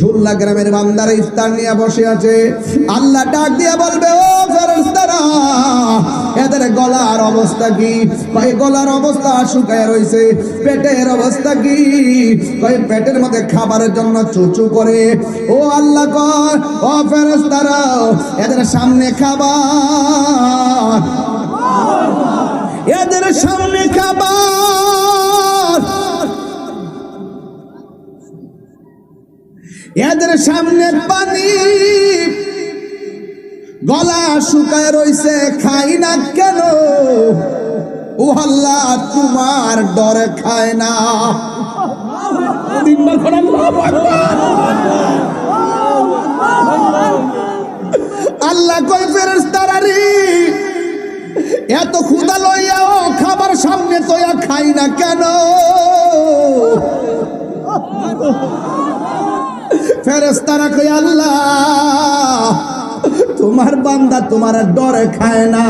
ঝুল্লা গ্রামের বান্দারা ইফতার নিয়ে বসে আছে। আল্লাহ ডাক দিয়ে বলবে, ও ফেরেশতারা, এদের গলার অবস্থা কি? কয় গলার অবস্থা শুকায় রইছে। পেটের অবস্থা কি? কয় পেটের মধ্যে খাবারের জন্য চুচু করে। ও আল্লাহ কয়, ও ফেরেশতারা, এদের সামনে খাবার, এদের সামনে খাবার, এদের সামনে পানি, গলা শুকায় রইছে, খাই না কেন? ও আল্লাহ, তোমার ডরে খায় না। আল্লাহ কই, ফেরেশতারা রে, এত ক্ষুধা লইয়াও খাবার সামনে তোয়া খাই না কেন? ফেরেশতারা কই, আল্লাহ, তোমার বান্দা তোমার ডরে খায় না।